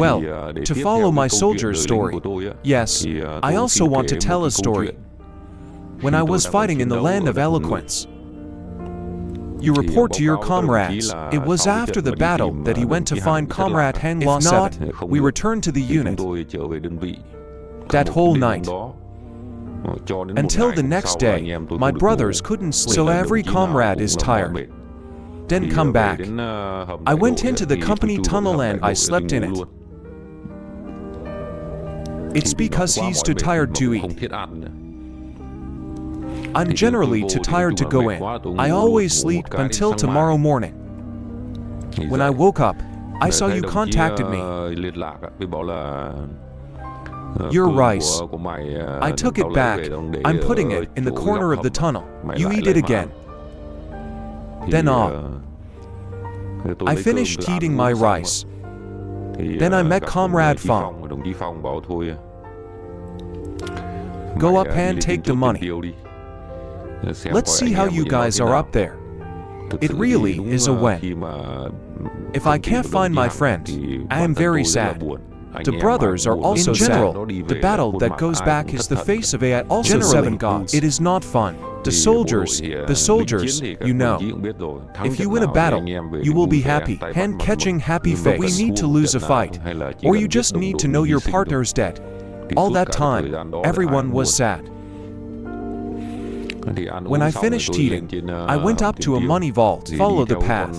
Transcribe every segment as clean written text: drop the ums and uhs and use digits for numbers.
Well, to follow my soldier's story, yes, I also want to tell a story. When I was fighting in the land of eloquence, you report to your comrades, it was after the battle that he went to find Comrade Hang Law 7. We returned to the unit that whole night. Until the next day, my brothers couldn't sleep, so every comrade is tired. Then come back. I went into the company tunnel and I slept in it. It's because he's too tired to eat. I'm generally too tired to go in. I always sleep until tomorrow morning. When I woke up, I saw you contacted me. Your rice. I took it back. I'm putting it in the corner of the tunnel. You eat it again. Then I finished eating my rice. Then I met Comrade Phong. Go up and take the money. Let's see how you guys are up there. It really is a when. If I can't find my friend, I am very sad. The brothers are also sad. In general, the battle that goes back is the face of AI, also 7 gods. It is not fun. The soldiers, you know. If you win a battle, you will be happy, hand-catching happy face. But we need to lose a fight, or you just need to know your partner's dead. All that time, everyone was sad. When I finished eating, I went up to a money vault. Follow the path.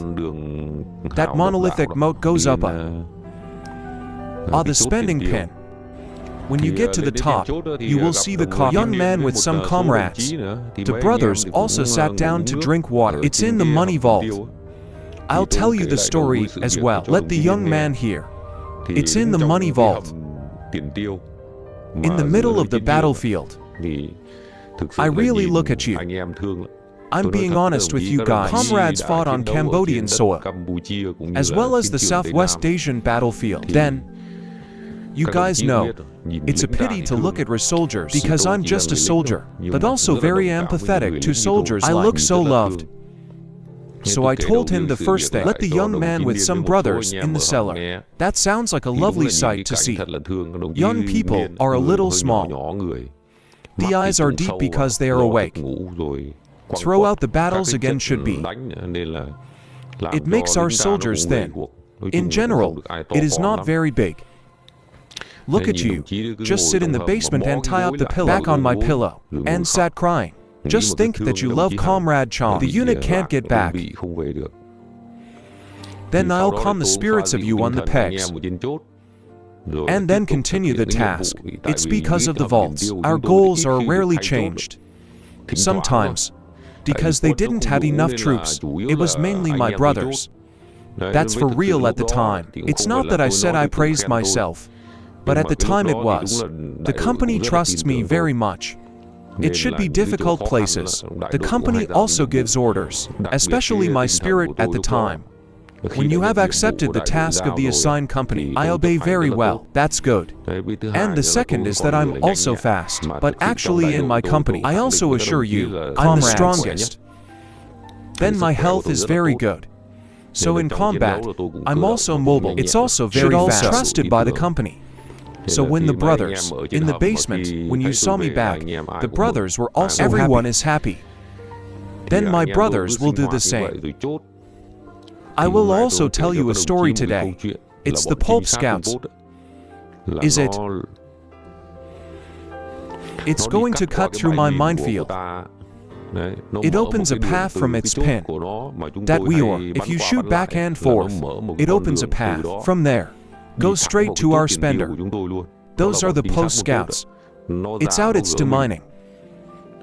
That monolithic moat goes up the spending pin. When you get to the top, you will see the young man with some comrades. The brothers also sat down to drink water. It's in the money vault. I'll tell you the story as well. Let the young man hear. It's in the money vault. In the middle of the battlefield. I really look at you. I'm being honest with you guys. Comrades fought on Cambodian soil, as well as the Southwest Asian battlefield. Then, you guys know, it's a pity to look at soldiers, because I'm just a soldier, but also very empathetic to soldiers. I look so loved. So I told him the first thing, let the young man with some brothers in the cellar. That sounds like a lovely sight to see. Young people are a little small. The eyes are deep because they are awake. Throw out the battles again should be. It makes our soldiers thin. In general, it is not very big. Look at you, just sit in the basement and tie up the pillow back on my pillow, and sat crying. Just think that you love Comrade Chong. The unit can't get back. Then I'll calm the spirits of you on the pegs. And then continue the task. It's because of the vaults. Our goals are rarely changed. Sometimes, because they didn't have enough troops, it was mainly my brothers. That's for real at the time. It's not that I said I praised myself, but at the time it was. The company trusts me very much. It should be difficult places. The company also gives orders, especially my spirit at the time. When you have accepted the task of the assigned company, I obey very well. That's good. And the second is that I'm also fast. But actually in my company, I also assure you, I'm the strongest. Then my health is very good. So in combat, I'm also mobile. It's also very fast. Trusted by the company. So when the brothers, in the basement, when you saw me back, the brothers were also happy. Everyone is happy. Then my brothers will do the same. I will also tell you a story today. It's the Pulp Scouts. Is it? It's going to cut through my minefield. It opens a path from its pin. That if you shoot back and forth, it opens a path. From there, go straight to our spender. Those are the post scouts. It's out, it's demining.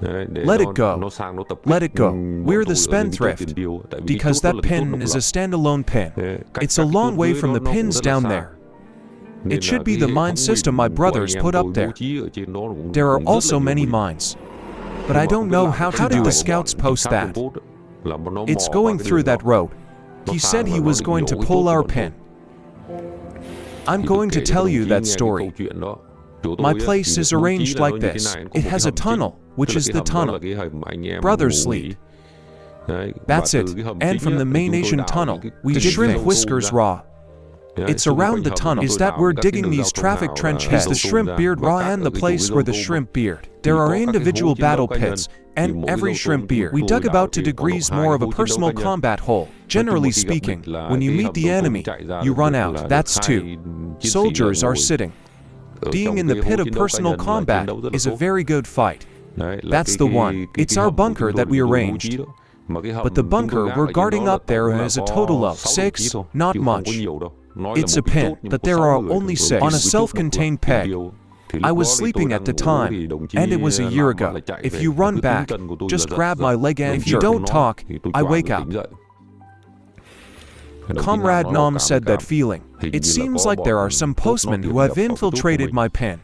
Let it go. Let it go. We're the spendthrift, because that pin is a standalone pin. It's a long way from the pins down there. It should be the mine system my brothers put up there. There are also many mines, but I don't know how to do it. The scouts post that? It's going through that road. He said he was going to pull our pin. I'm going to tell you that story. My place is arranged like this. It has a tunnel, which is the tunnel. Brothers sleep. That's it. And from the main Asian tunnel, we did shrimp whiskers raw. It's around the tunnel. Is that we're digging these traffic trench heads. Is the shrimp beard raw and the place where the shrimp beard. There are individual battle pits, and every shrimp beard. We dug about 2 degrees more of a personal combat hole. Generally speaking, when you meet the enemy, you run out. That's 2. Soldiers are sitting. Being in the pit of personal combat is a very good fight. That's the one. It's our bunker that we arranged. But the bunker we're guarding up there has a total of 6, not much. It's a pin, but there are only 6 on a self-contained peg. I was sleeping at the time, and it was a year ago. If you run back, just grab my leg, and if you don't talk, I wake up. Comrade Nam said that feeling. It seems like there are some postmen who have infiltrated my pen.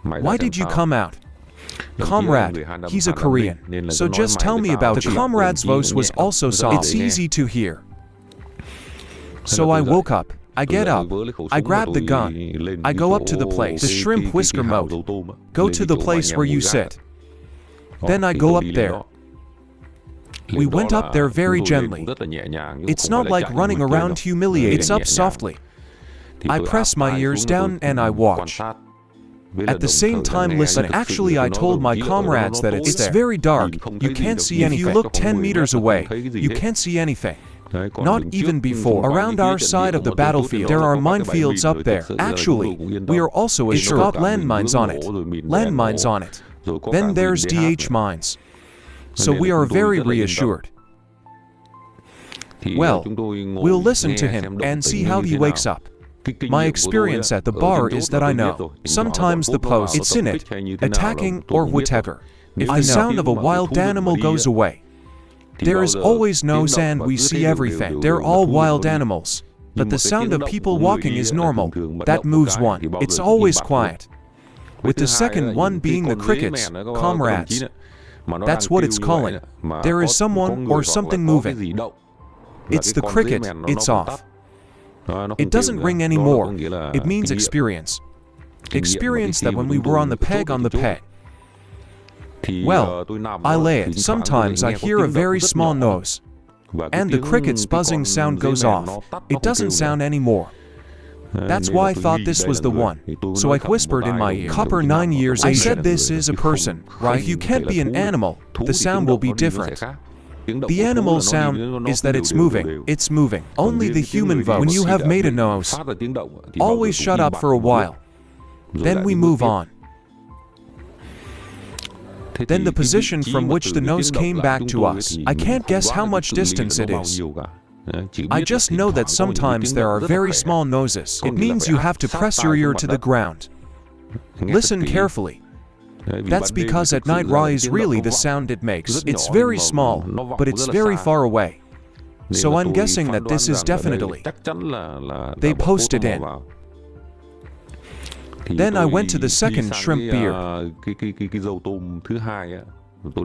Why did you come out? Comrade, he's a Korean, so just tell me about you. The comrade's voice was also soft. It's easy to hear. So I woke up. I get up. I grab the gun. I go up to the place. The shrimp whisker mode. Go to the place where you sit. Then I go up there. We went up there very gently. It's not like running around humiliating. It's up softly. I press my ears down and I watch. At the same time listen. Actually, I told my comrades that it's very dark. You can't see anything. If you look 10 meters away, you can't see anything. Not even before. Around our side of the battlefield, there are minefields up there. Actually, we are also assured. Got landmines on it. Landmines on it. Then there's DH mines. So we are very reassured. Well, we'll listen to him and see how he wakes up. My experience at the bar is that I know. Sometimes the post, it's in it, attacking or whatever. If the sound of a wild animal goes away, there is always noise and we see everything. They're all wild animals. But the sound of people walking is normal. That moves one. It's always quiet. With the second one being the crickets, comrades. That's what it's calling. There is someone or something moving. It's the cricket, it's off. It doesn't ring anymore. It means experience. Experience that when we were on the peg. Well, I lay it. Sometimes I hear a very small noise. And the cricket's buzzing sound goes off. It doesn't sound anymore. That's why I thought this was the one. So I whispered in my ear. Copper 9 years Asian. I said this is a person, right? If you can't be an animal, the sound will be different. The animal sound is that it's moving. It's moving. Only the human voice. When you have made a noise, always shut up for a while. Then we move on. Then the position from which the nose came back to us. I can't guess how much distance it is. I just know that sometimes there are very small noses. It means you have to press your ear to the ground. Listen carefully. That's because at night raw is really the sound it makes. It's very small, but it's very far away. So I'm guessing that this is definitely. They posted in. Then I went to the second shrimp beard.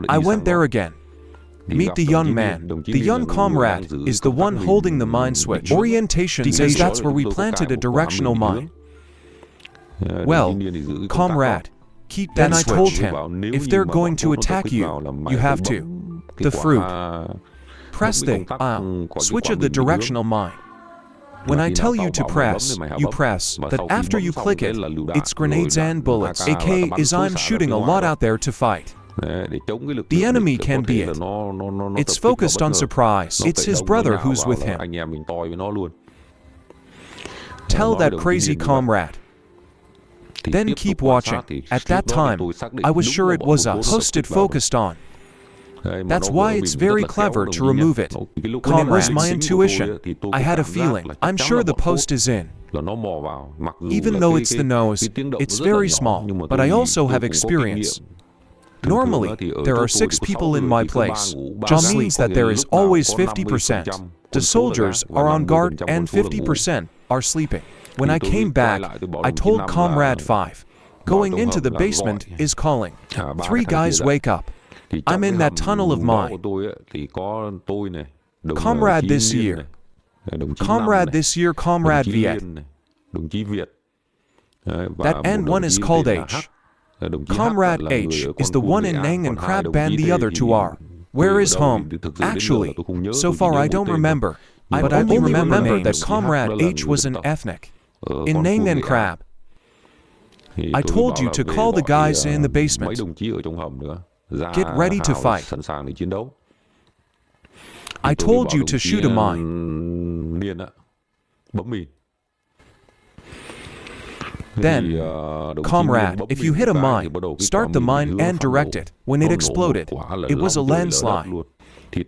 I went there again. Meet the young man. The young comrade is the one holding the mine switch. Orientation says that's where we planted a directional mine. Well, comrade, keep that. Then I told him, if they're going to attack you, you have to. The fruit. Press the switch of the directional mine. When I tell you to press, you press. That after you click it, it's grenades and bullets. AK is I'm shooting a lot out there to fight. The enemy can be it. It's focused on surprise. It's his brother who's with him. Tell that crazy comrade. Then keep watching. At that time, I was sure it was us. Posted focused on. That's why it's very clever to remove it. When it was my intuition, I had a feeling. I'm sure the post is in. Even though it's the nose, it's very small, but I also have experience. Normally, there are 6 people in my place. That means that there is always 50%. The soldiers are on guard and 50% are sleeping. When I came back, I told Comrade 5. Going into the basement is calling. 3 guys wake up. I'm in that tunnel of mine. Comrade this year. Comrade this year, Comrade Viet. That end one is called H. Comrade H is the one in Nang and Crab Band, the other 2 are. Where is home? Actually, so far I don't remember. but I only remember that Comrade H was an ethnic in Nang and Crab. I told you to call the guys in the basement. Get ready to fight. I told you to shoot a mine. Then, comrade, if you hit a mine, start the mine and direct it. When it exploded, it was a landslide.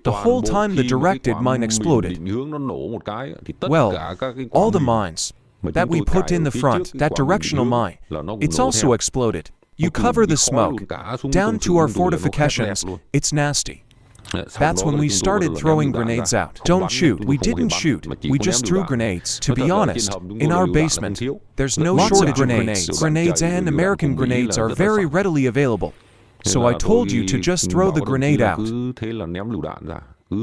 The whole time the directed mine exploded. Well, all the mines that we put in the front, that directional mine, it's also exploded. You cover the smoke down to our fortifications. It's nasty. That's when we started throwing grenades out. Don't shoot. We didn't shoot. We just threw grenades. To be honest, in our basement, there's no shortage of grenades. Grenades and American grenades are very readily available. So I told you to just throw the grenade out.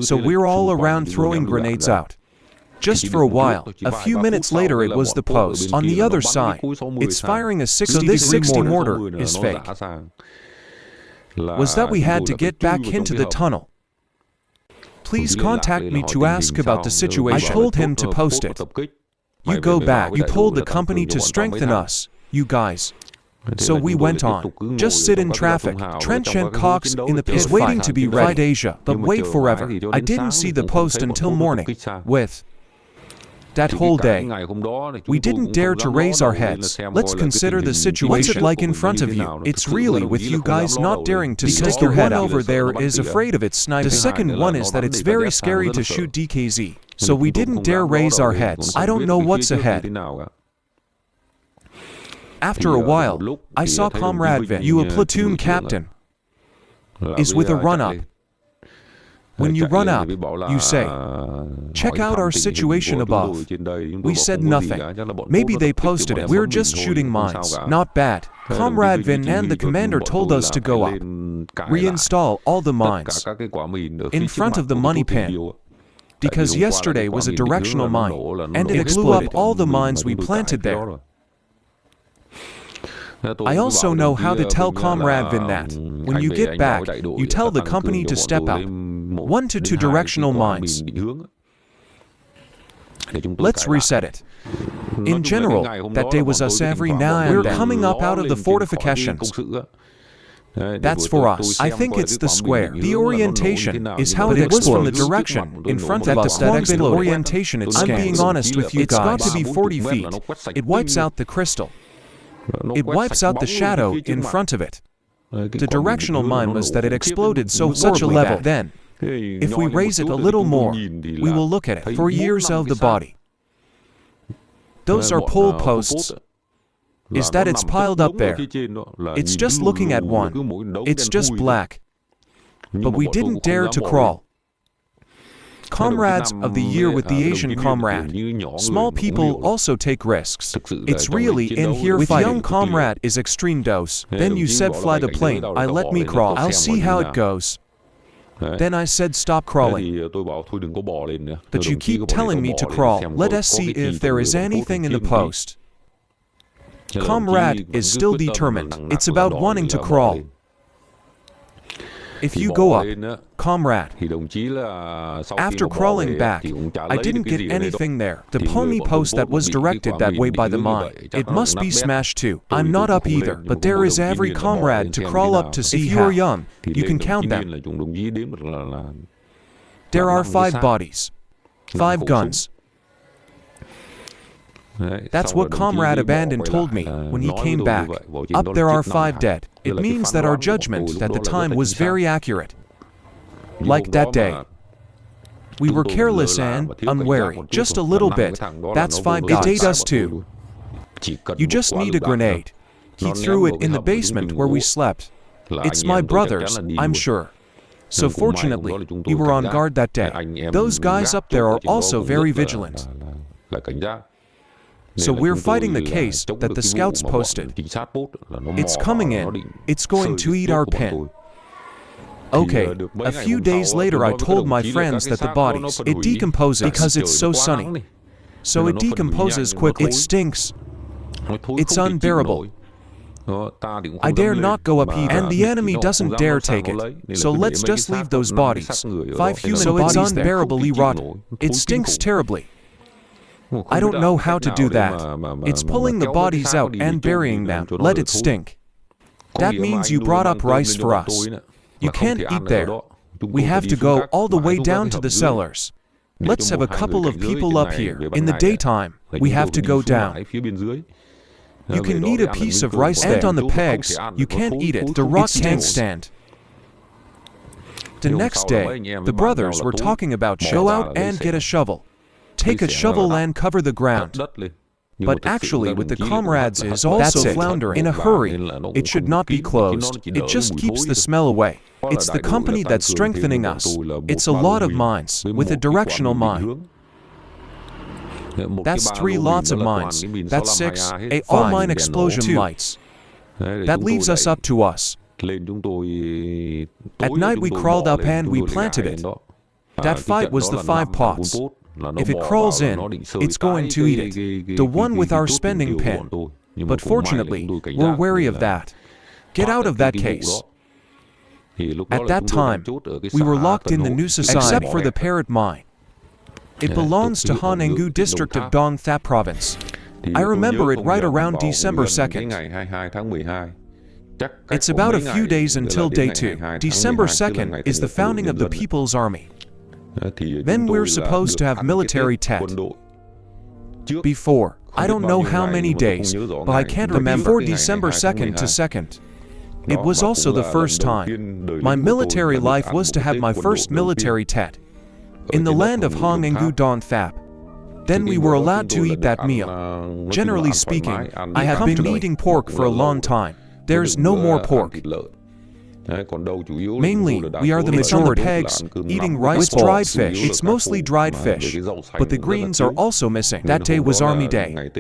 So we're all around throwing grenades out. Just for a while. A few minutes later it was the post. On the other side, it's firing a 60-degree mortar is fake. Was that we had to get back into the tunnel. Please contact me to ask about the situation. I told him to post it. You go back. You told the company to strengthen us, you guys. So we went on. Just sit in traffic. Trench and Cox in the pit waiting to be ready. Asia, but wait forever. I didn't see the post until morning. With that whole day, we didn't dare to raise our heads. Let's consider the situation. What's it like in front of you? It's really with you guys not daring to stick your head over there is afraid of its sniping. The second one is that it's very scary to shoot DKZ. So we didn't dare raise our heads. I don't know what's ahead. After a while, I saw Comrade Vin, you a platoon captain, is with a run-up. When you run up, you say, check out our situation above. We said nothing. Maybe they posted it. We're just shooting mines. Not bad. Comrade Vin and the commander told us to go up. Reinstall all the mines in front of the money pin. Because yesterday was a directional mine, and it blew up all the mines we planted there. I also know how to tell Comrade Vin that, when you get back, you tell the company to step up. 1 to 2 directional mines. Let's reset it. In general, that day was us every now and then. We're coming up out of the fortifications. That's for us. I think it's the square. The orientation is how it explodes from the direction in front of us that exploded. Orientation it scans. I'm being honest with you guys. It's got to be 40 feet. It wipes out the crystal. It wipes out the shadow in front of it. The directional mine was that it exploded such a level. Then, if we raise it a little more, we will look at it for years of the body. Those are pole posts. Is that it's piled up there. It's just looking at one. It's just black. But we didn't dare to crawl. Comrades of the year with the Asian comrade. Small people also take risks. It's really in here with young comrade is extreme dose. Then you said fly the plane. I let me crawl. I'll see how it goes. Then I said stop crawling. But you keep telling me to crawl. Let us see if there is anything in the post. Comrade is still determined. It's about wanting to crawl. If you go up, comrade, after crawling back, I didn't get anything there. The pony post that was directed that way by the mine, it must be smashed too. I'm not up either, but there is every comrade to crawl up to see. If you are young, you can count them. There are 5 bodies, 5 guns. That's what Comrade Abandon told me when he came back. Up there are 5 dead. It means that our judgment at the time was very accurate. Like that day. We were careless and unwary. Just a little bit. That's 5 guys. It ate us too. You just need a grenade. He threw it in the basement where we slept. It's my brother's, I'm sure. So fortunately, we were on guard that day. Those guys up there are also very vigilant. So we're fighting the case that the scouts posted. It's coming in. It's going to eat our pin. Okay, a few days later I told my friends that the bodies, it decomposes because it's so sunny. So it decomposes quickly. It stinks. It's unbearable. I dare not go up either, and the enemy doesn't dare take it. So let's just leave those bodies. 5 human bodies. It's unbearably rotten. It stinks terribly. I don't know how to do that. It's pulling the bodies out and burying them. Let it stink. That means you brought up rice for us. You can't eat there. We have to go all the way down to the cellars. Let's have a couple of people up here. In the daytime, we have to go down. You can eat a piece of rice there. And on the pegs, you can't eat it. The rock can't stand. The next day, the brothers were talking about go out and get a shovel. Take a shovel and cover the ground. But actually, with the comrades is also floundering in a hurry. It should not be closed. It just keeps the smell away. It's the company that's strengthening us. It's a lot of mines with a directional mine. That's 3 lots of mines. That's 6, 8 all mine explosion lights. That leaves us up to us. At night we crawled up and we planted it. That fight was the 5 pots. If it crawls in, it's going to eat it. The one with our spending pen. But fortunately, we're wary of that. Get out of that case. At that time, we were locked in the new society, except for the parrot mine. It belongs to Honengu district of Dong Thap province. I remember it right around December 2nd. It's about a few days until day 2. December 2nd is the founding of the People's Army. Then we're supposed to have military tet. Before, I don't know how many days, but I can't remember. Before December 2nd to 2nd. It was also the first time. My military life was to have my first military tet. In the land of Honengu Dong Thap. Then we were allowed to eat that meal. Generally speaking, I have been eating pork for a long time. There's no more pork. Mainly, we are the majority pegs, eating rice with dried fish. It's mostly dried fish, but the greens are also missing. That day was Army Day.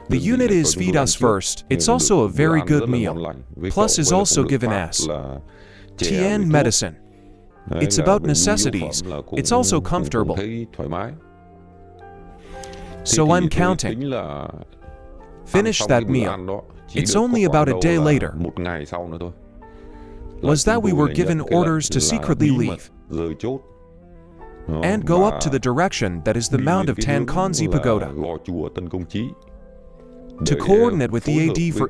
The unit is feed us first. It's also a very good meal. Plus is also given as TN medicine. It's about necessities. It's also comfortable. So I'm counting. Finish that meal. It's only about a day later. Was that we were given orders to secretly leave and go up to the direction that is the Mount of Tankonzi Pagoda to coordinate with the AD for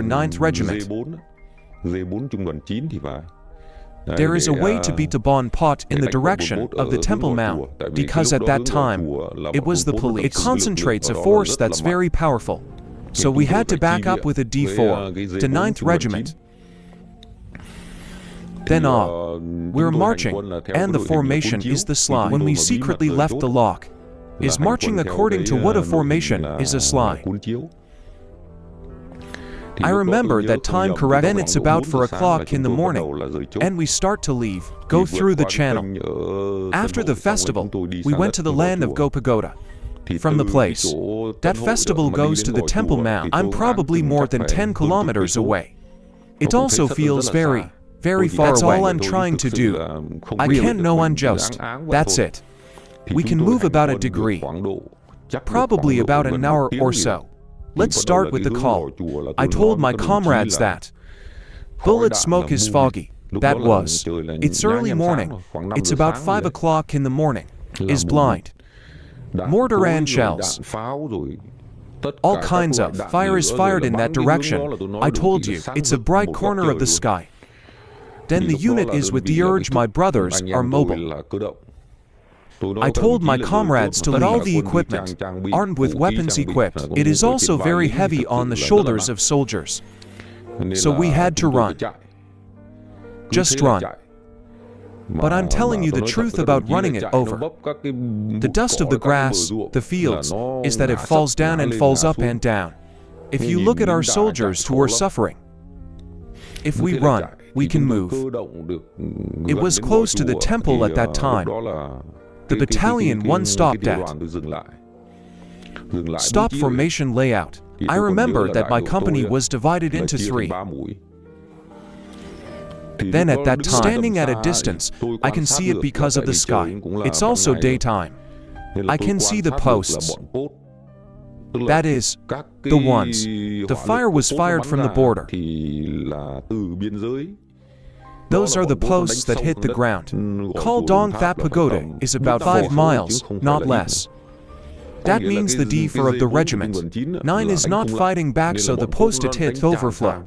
9th Regiment. There is a way to beat the Bon Pot in the direction of the Temple Mount, because at that time, it was the police. It concentrates a force that's very powerful. So we had to back up with a D4 to 9th Regiment. Then we're marching, and the formation is the slide. When we secretly left the lock, is marching according to what a formation is a slide. I remember that time correct. Then it's about 4 o'clock in the morning, and we start to leave, go through the channel. After the festival, we went to the land of Go Pagoda. From the place, that festival goes to the Temple Mount. I'm probably more than 10 kilometers away. It also feels very, very far away. That's all I'm trying to do. I can't know unjust. That's it. We can move about a degree. Probably about an hour or so. Let's start with the call. I told my comrades that. Bullet smoke is foggy. That was. It's early morning. It's about 5 o'clock in the morning. Is blind. Mortar and shells. All kinds of fire is fired in that direction. I told you, it's a bright corner of the sky. Then the unit is with the urge my brothers are mobile. I told my comrades to let all the equipment, armed with weapons equipped. It is also very heavy on the shoulders of soldiers. So we had to run. Just run. But I'm telling you the truth about running it over. The dust of the grass, the fields, is that it falls down and falls up and down. If you look at our soldiers who are suffering, if we run, we can move. It was close to the temple at that time. The battalion 1 stopped at stop formation layout. I remember that my company was divided into 3. Then at that time, standing at a distance, I can see it because of the sky. It's also daytime. I can see the posts. That is, the ones. The fire was fired from the border. Those are the posts that hit the ground. Call Dong Thap Pagoda is about 5 miles, not less. That means the D4 of the regiment. 9 is not fighting back, so the post it hit overflow.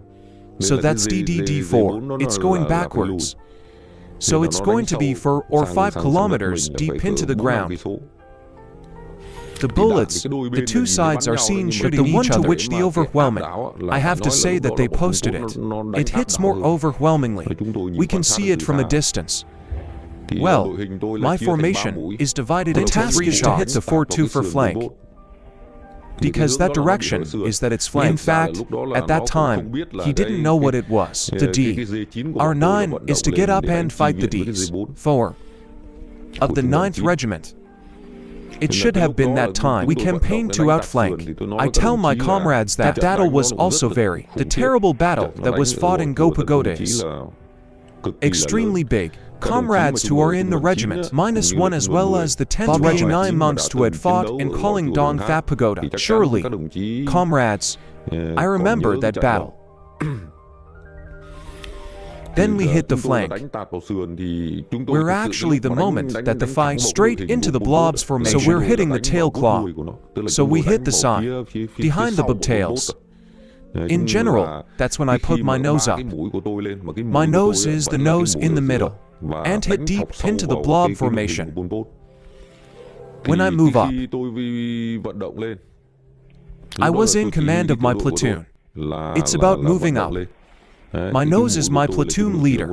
So that's DD4, it's going backwards. So it's going to be 4 or 5 kilometers deep into the ground. The bullets, the two sides are seen shooting each other. The one to which the overwhelming, I have to say that they posted it. It hits more overwhelmingly. We can see it from a distance. Well, my formation is divided into 3 shots. To hit the 4-2 for flank. Because that direction is that it's flank. In fact, at that time, he didn't know what it was. The D. Our 9 is to get up and fight the Ds. 4 of the 9th Regiment. It should have been that time. We campaigned to outflank. I tell my comrades that battle was also the terrible battle that was fought in Go Pagoda is extremely big. Comrades who are in the regiment, -1 as well as the 10th Regiment, 9 months to had fought in calling Dong Thap Pagoda. Surely, comrades, I remember that battle. Then we hit the flank. We're actually the moment that the fight straight into the blobs formation. So we're hitting the tail claw. So we hit the side, behind the bobtails. In general, that's when I put my nose up. My nose is the nose in the middle, and hit deep into the blob formation. When I move up, I was in command of my platoon. It's about moving up. My nose is my platoon leader.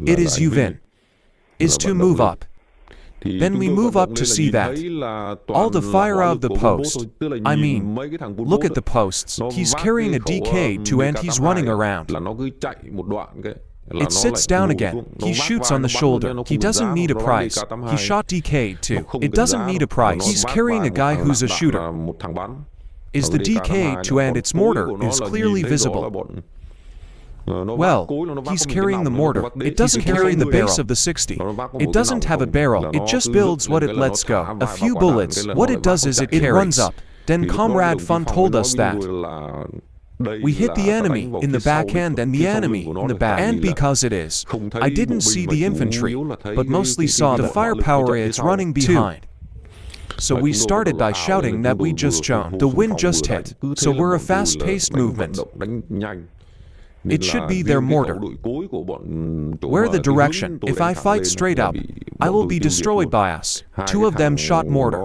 It is Yuvin. Is to move up. Then we move up to see that. All the fire out of the post. I mean, look at the posts. He's carrying a DK2 and he's running around. It sits down again. He shoots on the shoulder. He doesn't need a prize. He shot DK2. It doesn't need a prize. He's carrying a guy who's a shooter. Is the DK2 and its mortar is clearly visible. Well, he's carrying the mortar. It doesn't carry the base of the 60. It doesn't have a barrel. It just builds what it lets go. A few bullets. What it does is it runs up. Then Comrade Fun told us that we hit the enemy in the backhand and the enemy in the back. And because it is, I didn't see the infantry, but mostly saw the firepower it's running behind. So we started by shouting that we just shown. The wind just hit. So we're a fast-paced movement. It should be their mortar. Where the direction, if I fight straight up, I will be destroyed by us. 2 of them shot mortar.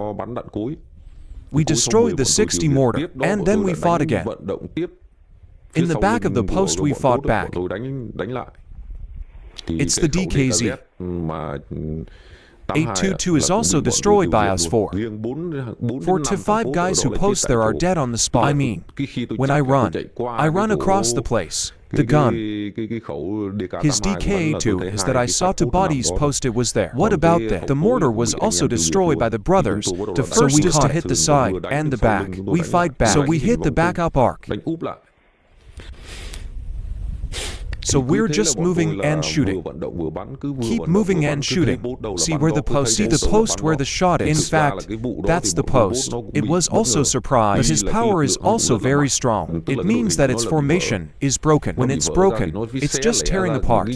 We destroyed the 60 mortar, and then we fought again. In the back of the post we fought back. It's the DKZ. 822 is also destroyed by us 4 to 5 guys who post there are dead on the spot. I mean, when I run across the place. The gun. His DK2 is that I saw 2 bodies posted was there. What about that? The mortar was also destroyed by the brothers. The first is to hit the side and the back. We fight back. So we hit the backup arc. So we're just moving and shooting. Keep moving and shooting. See where the post, see the post where the shot is. In fact, that's the post. It was also surprised, but his power is also very strong. It means that its formation is broken. When it's broken, it's just tearing apart.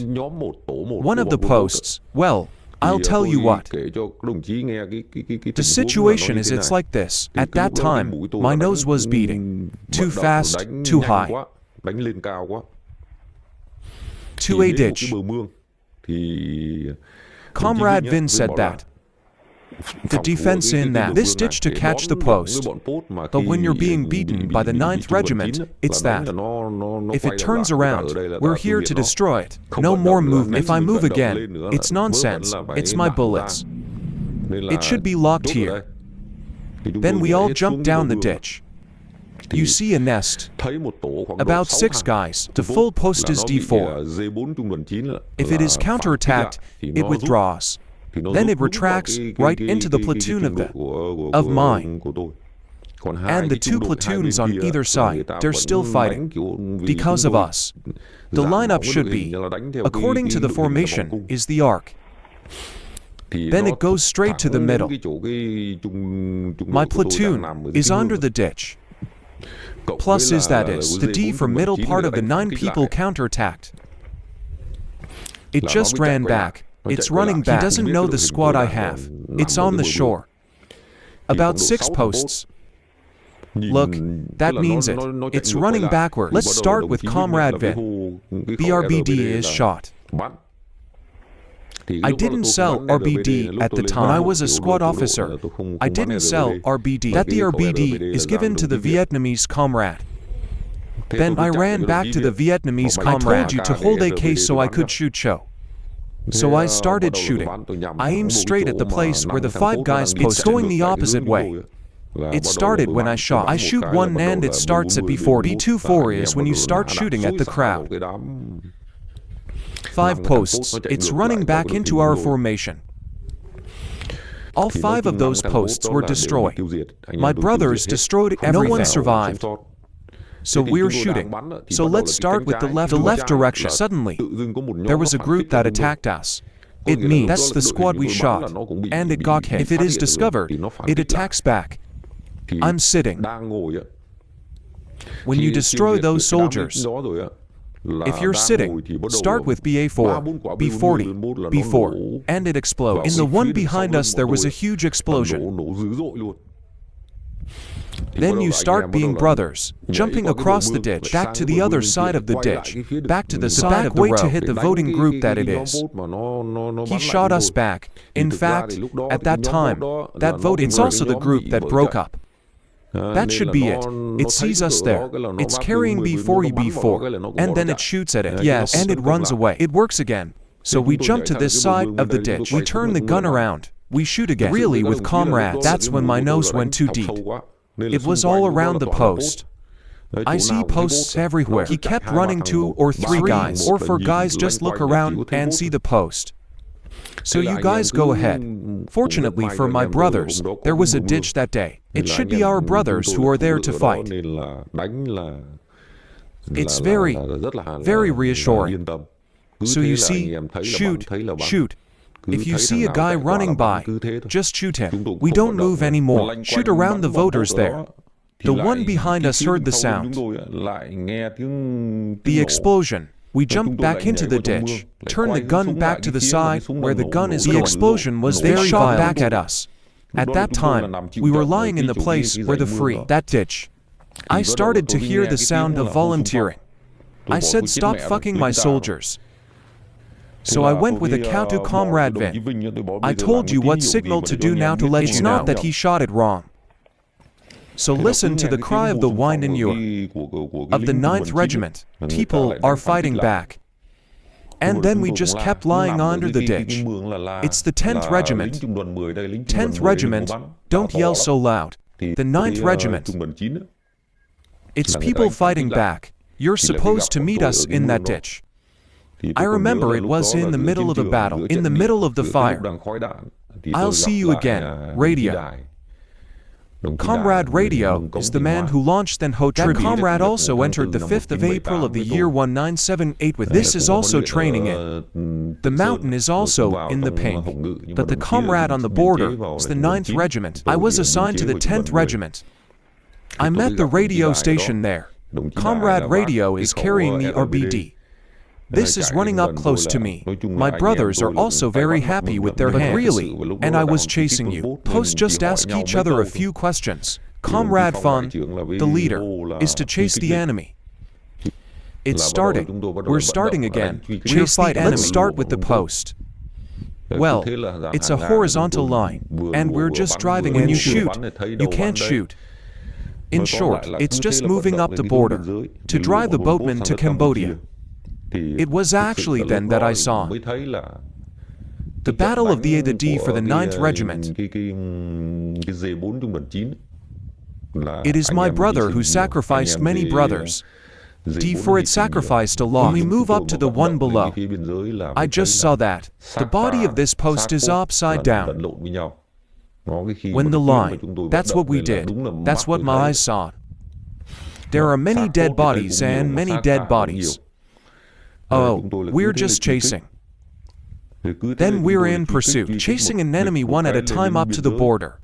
One of the posts, well, I'll tell you what. The situation is it's like this. At that time, my nose was beating. Too fast, too high. To a ditch. Comrade Vin said that. The defense in that. This ditch to catch the post. But when you're being beaten by the 9th Regiment, it's that. If it turns around, we're here to destroy it. No more movement. If I move again, it's nonsense. It's my bullets. It should be locked here. Then we all jump down the ditch. You see a nest. About 6 guys. The full post is D4. If it is counterattacked, it withdraws. Then it retracts right into the platoon of mine. And the 2 platoons on either side, they're still fighting. Because of us. The lineup should be, according to the formation, is the arc. Then it goes straight to the middle. My platoon is under the ditch. Plus is the D for middle part of the 9 people counterattacked. It just ran back. It's running back. He doesn't know the squad I have. It's on the shore. About 6 posts. Look, that means it. It's running backward. Let's start with Comrade Vin. BRBD is shot. I didn't sell RBD at the time. I was a squad officer. I didn't sell RBD. That the RBD is given to the Vietnamese comrade. Then I ran back to the Vietnamese comrade. I told you to hold AK so I could shoot Cho. So I started shooting. I aimed straight at the place where the 5 guys posted. It's going the opposite way. It started when I shot. I shoot one and it starts at B40. B24 is when you start shooting at the crowd. 5 posts. It's running back into our formation. All 5 of those posts were destroyed. My brothers destroyed everything. No one survived. So we're shooting. So let's start with the left direction. Suddenly, there was a group that attacked us. It means that's the squad we shot. And it got hit. If it is discovered, it attacks back. I'm sitting. When you destroy those soldiers, if you're sitting, start with BA4, B40, B4, and it explodes. In the one behind us there was a huge explosion. Then you start being brothers, jumping across the ditch, back to the other side of the ditch, back to the side of the road to hit the voting group that it is. He shot us back. In fact, at that time, that vote, it's also the group that broke up. That should be it. It sees us there. It's carrying B4 B4, and then it shoots at it. Yes, and it runs away. It works again. So we jump to this side of the ditch. We turn the gun around. We shoot again. Really with comrades. That's when my nose went too deep. It was all around the post. I see posts everywhere. He kept running 2 or 3 guys, or 4 guys just look around and see the post. So you guys go ahead. Fortunately for my brothers, there was a ditch that day. It should be our brothers who are there to fight. It's very, very reassuring. So you see, shoot, shoot. If you see a guy running by, just shoot him. We don't move anymore. Shoot around the voters there. The one behind us heard the sound. The explosion. We jumped back into the ditch, turned the gun back to the side where the gun is going. The explosion was very shot back at us. At that time, we were lying in the place where that ditch. I started to hear the sound of volunteering. I said, stop fucking my soldiers. So I went with a cow to Comrade Vin. I told you what signal to do now to let you know. It's not that he shot it wrong. So listen to the cry of the Wine in Ure, of the 9th Regiment. People are fighting back. And then we just kept lying under the ditch. It's the 10th Regiment. 10th Regiment, don't yell so loud. The 9th Regiment. It's people fighting back. You're supposed to meet us in that ditch. I remember it was in the middle of the battle, in the middle of the fire. I'll see you again, radio. Comrade Radio is the man who launched Then Ho Tribute. That comrade also entered the 5th of April of the year 1978 with this is also training in. The mountain is also in the pink. But the comrade on the border is the 9th Regiment. I was assigned to the 10th Regiment. I met the radio station there. Comrade Radio is carrying the RBD. This is running up close to me. My brothers are also very happy with their hands. But really, and I was chasing you. Posts just ask each other a few questions. Comrade Fun, the leader, is to chase the enemy. It's starting. We're starting again. Chase the enemy. Let's start with the post. Well, it's a horizontal line, and we're just driving. When you shoot, you can't shoot. In short, it's just moving up the border to drive the boatman to Cambodia. It was actually then that I saw the Battle of the D for the 9th Regiment. It is my brother who sacrificed many brothers. D for it sacrificed a lot. When we move up to the one below, I just saw that. The body of this post is upside down. When the line, that's what we did. That's what my eyes saw. There are many dead bodies and many dead bodies. Oh, we're just chasing. Then we're in pursuit, chasing an enemy one at a time up to the border.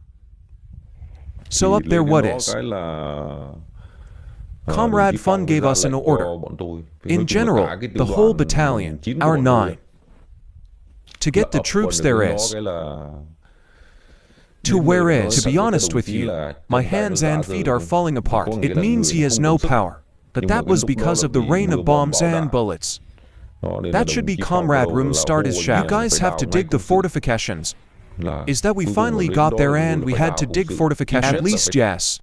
So up there what is? Comrade Fun gave us an order. In general, the whole battalion, our 9. To get the troops there is. To where is, to be honest with you, my hands and feet are falling apart. It means he has no power. But that was because of the rain of bombs and bullets. That should be Comrade Room start his shaft. You guys have to dig the fortifications. Is that we finally got there and we had to dig fortifications? At least yes.